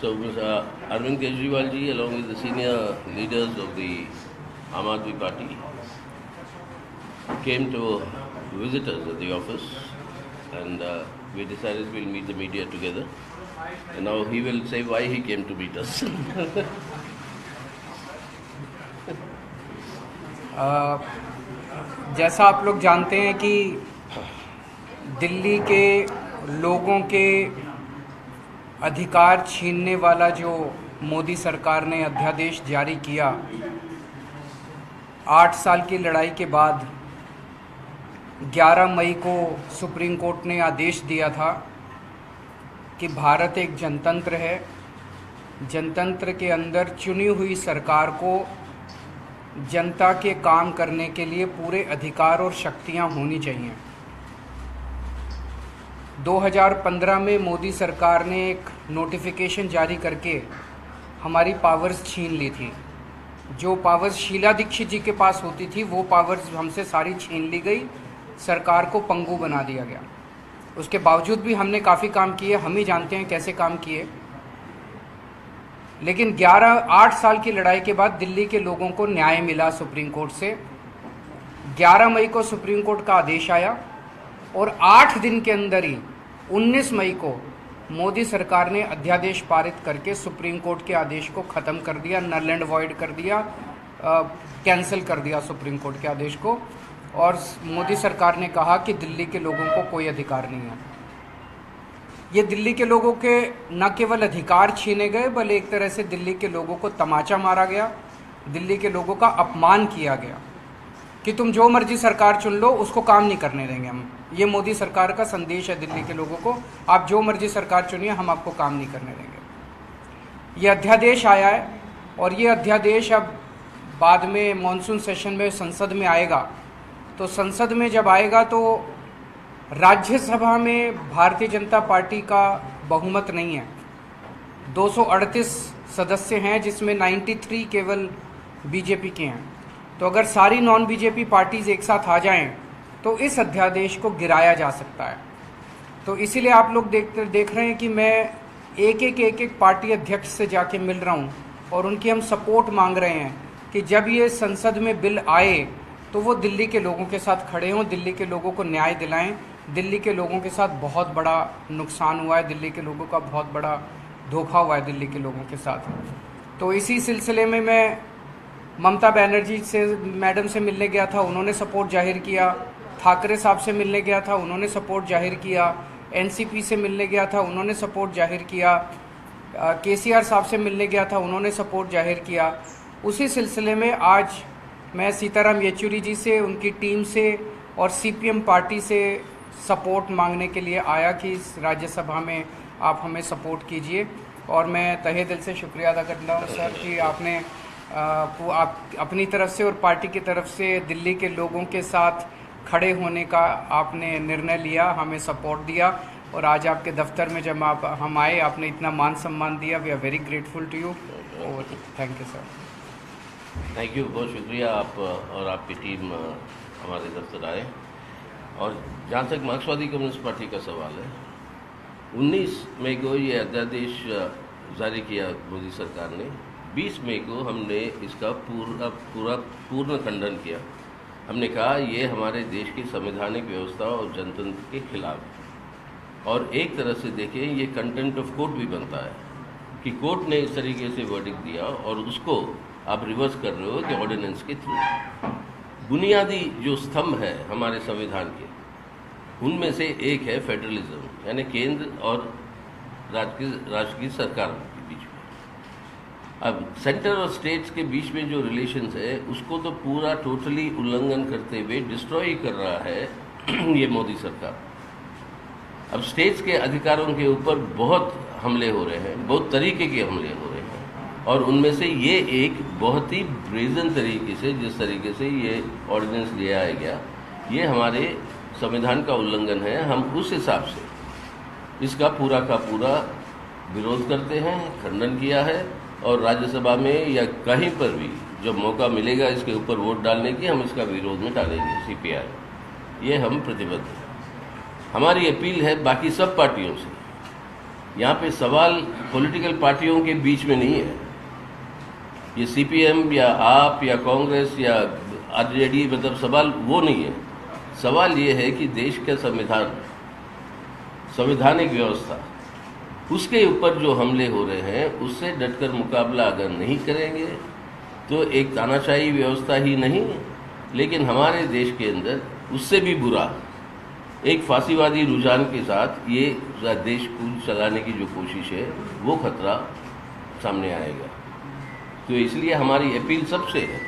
So, Mr. Arvind Kejriwal ji, along with the senior leaders of the Aam Aadmi Party, came to visit us at the office, and we decided we'll meet the media together. And now he will say why he came to meet us. जैसा आप लोग जानते हैं कि दिल्ली के लोगों के अधिकार छीनने वाला जो मोदी सरकार ने अध्यादेश जारी किया, 8 साल की लड़ाई के बाद 11 मई को सुप्रीम कोर्ट ने आदेश दिया था कि भारत एक जनतंत्र है। जनतंत्र के अंदर चुनी हुई सरकार को जनता के काम करने के लिए पूरे अधिकार और शक्तियां होनी चाहिए। 2015 में मोदी सरकार ने एक नोटिफिकेशन जारी करके हमारी पावर्स छीन ली थी। जो पावर्स शीला दीक्षित जी के पास होती थी वो पावर्स हमसे सारी छीन ली गई, सरकार को पंगु बना दिया गया। उसके बावजूद भी हमने काफ़ी काम किए, हम ही जानते हैं कैसे काम किए। लेकिन 8 साल की लड़ाई के बाद दिल्ली के लोगों को न्याय मिला सुप्रीम कोर्ट से। 11 मई को सुप्रीम कोर्ट का आदेश आया और 8 दिन के अंदर ही 19 मई को मोदी सरकार ने अध्यादेश पारित करके सुप्रीम कोर्ट के आदेश को ख़त्म कर दिया, नल एंड वॉइड कर दिया, कैंसिल कर दिया सुप्रीम कोर्ट के आदेश को। और मोदी सरकार ने कहा कि दिल्ली के लोगों को कोई अधिकार नहीं है। ये दिल्ली के लोगों के न केवल अधिकार छीने गए, बल्कि एक तरह से दिल्ली के लोगों को तमाचा मारा गया, दिल्ली के लोगों का अपमान किया गया कि तुम जो मर्जी सरकार चुन लो, उसको काम नहीं करने देंगे हम। ये मोदी सरकार का संदेश है दिल्ली के लोगों को, आप जो मर्जी सरकार चुनिए, हम आपको काम नहीं करने देंगे। ये अध्यादेश आया है और ये अध्यादेश अब बाद में मॉनसून सेशन में संसद में आएगा। तो संसद में जब आएगा तो राज्यसभा में भारतीय जनता पार्टी का बहुमत नहीं है। 238 सदस्य हैं जिसमें 93 केवल बीजेपी के हैं। तो अगर सारी नॉन बीजेपी पार्टीज एक साथ आ जाएं तो इस अध्यादेश को गिराया जा सकता है। तो इसीलिए आप लोग देख रहे हैं कि मैं एक पार्टी अध्यक्ष से जाके मिल रहा हूं और उनकी हम सपोर्ट मांग रहे हैं कि जब ये संसद में बिल आए तो वो दिल्ली के लोगों के साथ खड़े हों, दिल्ली के लोगों को न्याय दिलाएं। दिल्ली के लोगों के साथ बहुत बड़ा नुकसान हुआ है, दिल्ली के लोगों का बहुत बड़ा धोखा हुआ है दिल्ली के लोगों के साथ। तो इसी सिलसिले में मैं ममता बनर्जी से मैडम से मिलने गया था, उन्होंने सपोर्ट जाहिर किया। ठाकरे साहब से मिलने गया था, उन्होंने सपोर्ट जाहिर किया। एनसीपी से मिलने गया था, उन्होंने सपोर्ट जाहिर किया। केसीआर साहब से मिलने गया था, उन्होंने सपोर्ट जाहिर किया। उसी सिलसिले में आज मैं सीताराम येचुरी जी से, उनकी टीम से और सीपीएम पार्टी से सपोर्ट मांगने के लिए आया कि इस राज्यसभा में आप हमें सपोर्ट कीजिए। और मैं तहे दिल से शुक्रिया अदा करता हूँ सर कि आपने आप अपनी तरफ से और पार्टी की तरफ से दिल्ली के लोगों के साथ खड़े होने का आपने निर्णय लिया, हमें सपोर्ट दिया। और आज आपके दफ्तर में जब हम आए, आपने इतना मान सम्मान दिया। We are very grateful to you. Thank you sir. Thank you, बहुत शुक्रिया। आप और आपकी टीम हमारे दफ्तर आए। और जहाँ तक मार्क्सवादी कम्युनिस्ट पार्टी का सवाल है, 19 मई को ये अध्यादेश जारी किया मोदी सरकार ने। 20 मई को हमने इसका पूर्ण खंडन किया। हमने कहा ये हमारे देश की संवैधानिक व्यवस्था और जनतंत्र के खिलाफ है। और एक तरह से देखें, ये कंटेंट ऑफ कोर्ट भी बनता है कि कोर्ट ने इस तरीके से वर्डिक्ट दिया और उसको आप रिवर्स कर रहे हो कि ऑर्डिनेंस के थ्रू। बुनियादी जो स्तंभ है हमारे संविधान के, उनमें से एक है फेडरलिज्म, यानी केंद्र और राज्य की सरकार के बीच में। अब सेंटर और स्टेट्स के बीच में जो रिलेशंस है उसको तो पूरा टोटली उल्लंघन करते हुए डिस्ट्रॉय कर रहा है ये मोदी सरकार। अब स्टेट्स के अधिकारों के ऊपर बहुत हमले हो रहे हैं, बहुत तरीके के हमले हो रहे हैं। और उनमें से ये एक बहुत ही ब्रेजन तरीके से, जिस तरीके से ये ऑर्डिनेंस ले आया गया, ये हमारे संविधान का उल्लंघन है। हम उस हिसाब से इसका पूरा का पूरा विरोध करते हैं, खंडन किया है। और राज्यसभा में या कहीं पर भी जब मौका मिलेगा इसके ऊपर वोट डालने की, हम इसका विरोध में डालेंगे। सीपीआई ये हम प्रतिबद्ध हैं। हमारी अपील है बाकी सब पार्टियों से यहाँ पे सवाल पॉलिटिकल पार्टियों के बीच में नहीं है। ये सीपीएम या आप या कांग्रेस या आरजेडी, मतलब सवाल वो नहीं है। सवाल ये है कि देश का संविधान, संवैधानिक व्यवस्था, उसके ऊपर जो हमले हो रहे हैं उससे डटकर मुकाबला अगर नहीं करेंगे तो एक तानाशाही व्यवस्था ही नहीं, लेकिन हमारे देश के अंदर उससे भी बुरा एक फांसीवादी रुझान के साथ ये देश को चलाने की जो कोशिश है वो खतरा सामने आएगा। तो इसलिए हमारी अपील सबसे है,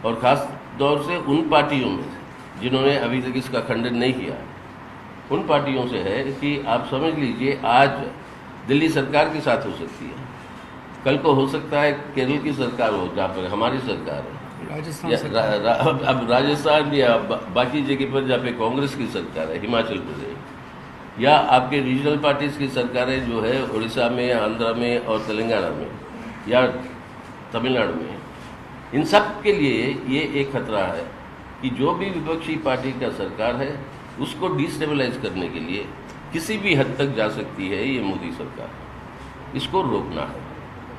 और ख़ास तौर से उन पार्टियों में जिन्होंने अभी तक इसका खंडन नहीं किया, उन पार्टियों से है कि आप समझ लीजिए आज दिल्ली सरकार के साथ हो सकती है, कल को हो सकता है केरल की सरकार हो जहाँ पर हमारी सरकार है, राजस्थान अब राजस्थान या बाकी जगह पर जहाँ पे कांग्रेस की सरकार है, हिमाचल प्रदेश, या आपके रीजनल पार्टीज़ की सरकारें जो है उड़ीसा में, आंध्रा में और तेलंगाना में या तमिलनाडु में, इन सब के लिए ये एक खतरा है कि जो भी विपक्षी पार्टी का सरकार है उसको डिस्टेबलाइज करने के लिए किसी भी हद तक जा सकती है ये मोदी सरकार, इसको रोकना है।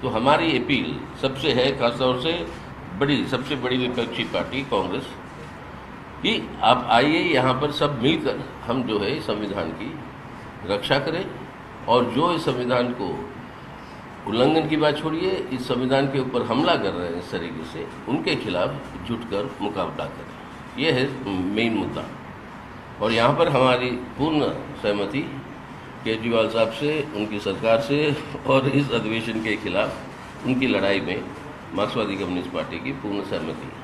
तो हमारी अपील सबसे है, खासतौर से सबसे बड़ी विपक्षी पार्टी कांग्रेस, कि आप आइए यहाँ पर सब मिलकर हम जो है संविधान की रक्षा करें, और जो इस संविधान को उल्लंघन की बात छोड़िए, इस संविधान के ऊपर हमला कर रहे हैं इस तरीके से, उनके खिलाफ जुटकर मुकाबला करें। ये है मेन मुद्दा। और यहाँ पर हमारी पूर्ण सहमति केजरीवाल साहब से, उनकी सरकार से, और इस अधिवेशन के खिलाफ उनकी लड़ाई में मार्क्सवादी कम्युनिस्ट पार्टी की पूर्ण सहमति है।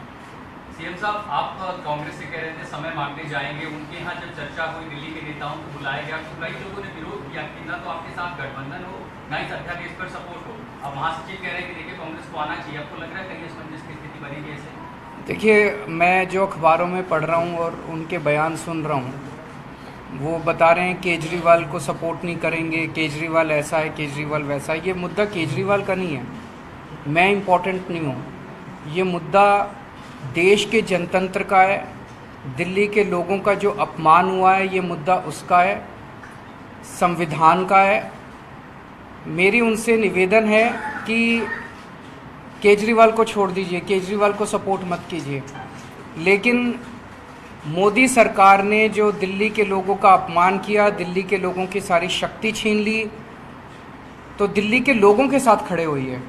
सीएम साहब, आप कांग्रेस से कह रहे थे समय मांगने जाएंगे, उनके यहाँ जब चर्चा हुई दिल्ली के नेताओं को बुलाया गया तो कई लोगों ने विरोध किया कि ना तो आपके साथ गठबंधन हो, ना ही अध्यादेश पर सपोर्ट हो। अब महासचिव कह रहे हैं कि देखिए कांग्रेस को आना चाहिए, आपको लग रहा है कहीं असमंजस की स्थिति बनेगी ऐसे? देखिए, मैं जो अखबारों में पढ़ रहा हूँ और उनके बयान सुन रहा हूँ, वो बता रहे हैं केजरीवाल को सपोर्ट नहीं करेंगे, केजरीवाल ऐसा है, केजरीवाल वैसा है। ये मुद्दा केजरीवाल का नहीं है, मैं इम्पोर्टेंट नहीं हूँ। ये मुद्दा देश के जनतंत्र का है, दिल्ली के लोगों का जो अपमान हुआ है ये मुद्दा उसका है, संविधान का है। मेरी उनसे निवेदन है कि केजरीवाल को छोड़ दीजिए, केजरीवाल को सपोर्ट मत कीजिए, लेकिन मोदी सरकार ने जो दिल्ली के लोगों का अपमान किया, दिल्ली के लोगों की सारी शक्ति छीन ली, तो दिल्ली के लोगों के साथ खड़े हुई है।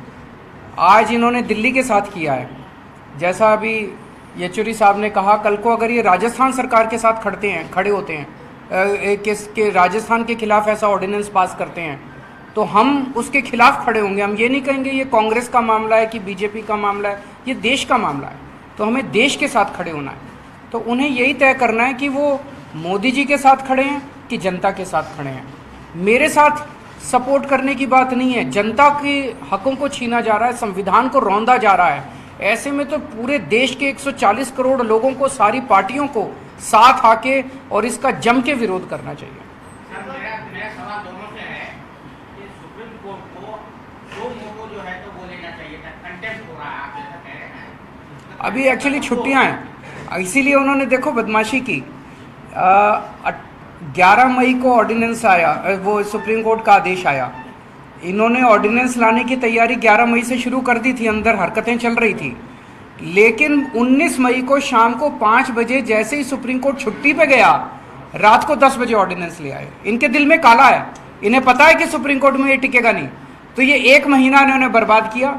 आज इन्होंने दिल्ली के साथ किया है, जैसा अभी येचुरी साहब ने कहा, कल को अगर ये राजस्थान सरकार के साथ खड़े होते हैं, के राजस्थान के खिलाफ ऐसा ऑर्डिनेंस पास करते हैं, तो हम उसके खिलाफ खड़े होंगे। हम ये नहीं कहेंगे ये कांग्रेस का मामला है कि बीजेपी का मामला है, ये देश का मामला है, तो हमें देश के साथ खड़े होना है। तो उन्हें यही तय करना है कि वो मोदी जी के साथ खड़े हैं कि जनता के साथ खड़े हैं। मेरे साथ सपोर्ट करने की बात नहीं है, जनता के हकों को छीना जा रहा है, संविधान को रौंदा जा रहा है। ऐसे में तो पूरे देश के 140 करोड़ लोगों को, सारी पार्टियों को साथ आके और इसका जम के विरोध करना चाहिए। मेरा सवाल दोनों से है कि सुप्रीम कोर्ट को जो मोटो जो है तो वो लेना चाहिए था, कंटेम्प्ट हो रहा है, आप जैसा कह रहे हैं। अभी एक्चुअली छुट्टियां हैं, इसीलिए उन्होंने देखो बदमाशी की। 11 मई को ऑर्डिनेंस आया, वो सुप्रीम कोर्ट का आदेश आया, इन्होंने ऑर्डिनेंस लाने की तैयारी 11 मई से शुरू कर दी थी, अंदर हरकतें चल रही थी, लेकिन 19 मई को शाम को 5 बजे जैसे ही सुप्रीम कोर्ट छुट्टी पे गया, रात को 10 बजे ऑर्डिनेंस ले आए। इनके दिल में काला है, इन्हें पता है कि सुप्रीम कोर्ट में ये टिकेगा नहीं, तो ये 1 महीना इन्होंने बर्बाद किया।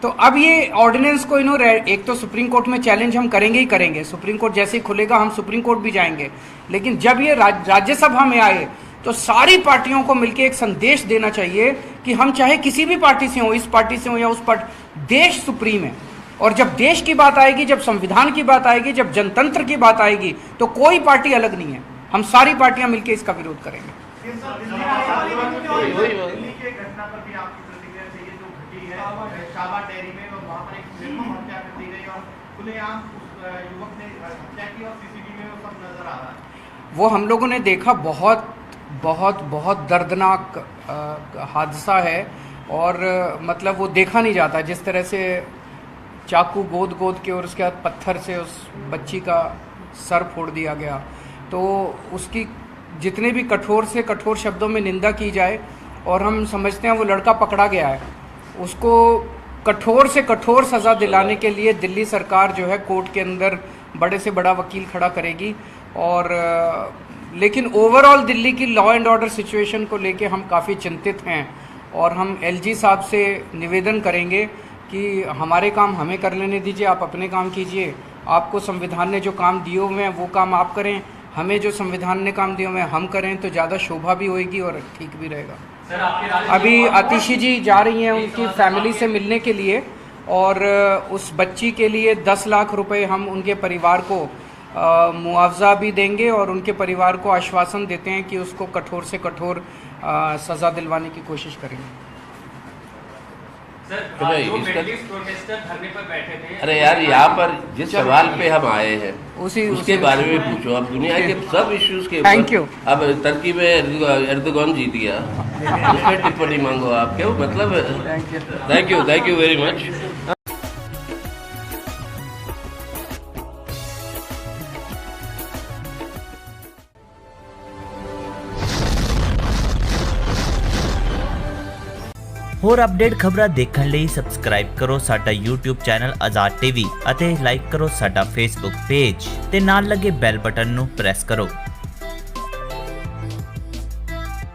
तो अब ये ऑर्डिनेंस को इन्होंने, एक तो सुप्रीम कोर्ट में चैलेंज हम करेंगे ही करेंगे, सुप्रीम कोर्ट जैसे ही खुलेगा हम सुप्रीम कोर्ट भी जाएंगे, लेकिन जब ये राज्यसभा में आए तो सारी पार्टियों को मिलकर एक संदेश देना चाहिए कि हम चाहे किसी भी पार्टी से हो, इस पार्टी से हो या उस पार्टी, देश सुप्रीम है। और जब देश की बात आएगी, जब संविधान की बात आएगी, जब जनतंत्र की बात आएगी, तो कोई पार्टी अलग नहीं है, हम सारी पार्टियां मिलकर इसका विरोध करेंगे। दिल्ली के घटना पर भी आपकी प्रतिक्रिया चाहिए, जो घटी है शाबा डेयरी में, और वहाँ पर एक निर्मम हत्या कर दी गई और खुलेआम उस युवक ने हत्या की और सीसीटीवी में वो सब नजर आ रहा है। वो हम लोगों ने देखा, बहुत बहुत बहुत दर्दनाक हादसा है, और मतलब वो देखा नहीं जाता, जिस तरह से चाकू गोद के और उसके बाद पत्थर से उस बच्ची का सर फोड़ दिया गया। तो उसकी जितने भी कठोर से कठोर शब्दों में निंदा की जाए, और हम समझते हैं वो लड़का पकड़ा गया है, उसको कठोर से कठोर सज़ा दिलाने के लिए दिल्ली सरकार जो है कोर्ट के अंदर बड़े से बड़ा वकील खड़ा करेगी। और लेकिन ओवरऑल दिल्ली की लॉ एंड ऑर्डर सिचुएशन को लेके हम काफ़ी चिंतित हैं और हम एलजी साहब से निवेदन करेंगे कि हमारे काम हमें कर लेने दीजिए, आप अपने काम कीजिए। आपको संविधान ने जो काम दिए हुए हैं वो काम आप करें, हमें जो संविधान ने काम दिए हुए हैं हम करें, तो ज़्यादा शोभा भी होएगी और ठीक भी रहेगा। सर आपके राज्य अभी आतिशी जी जा रही हैं उनकी फैमिली से मिलने के लिए और उस बच्ची के लिए 10 लाख रुपए हम उनके परिवार को मुआवजा भी देंगे और उनके परिवार को आश्वासन देते हैं कि उसको कठोर से कठोर सज़ा दिलवाने की कोशिश करेंगे। सर भाई, जो इसका- मिडल ईस्ट प्रोटेस्टर धरने पर बैठे थे, अरे यार, यहाँ पर जिस सवाल पे हम आए हैं उसी उसके बारे में पूछो। अब दुनिया के सब इश्यूज के Thank you. अब तुर्की में एर्दोगान जीत गया, उस पर टिप्पणी मांगो आप, क्यों? मतलब थैंक यू वेरी मच। ਹੋਰ ਅਪਡੇਟ ਖਬਰਾਂ ਦੇਖਣ ਲਈ ਸਬਸਕ੍ਰਾਈਬ ਕਰੋ ਸਾਡਾ YouTube ਚੈਨਲ ਆਜ਼ਾਦ ਟੀਵੀ ਅਤੇ ਲਾਈਕ ਕਰੋ ਸਾਡਾ Facebook ਪੇਜ ਤੇ ਨਾਲ ਲੱਗੇ ਬੈਲ ਬਟਨ ਨੂੰ ਪ੍ਰੈਸ ਕਰੋ।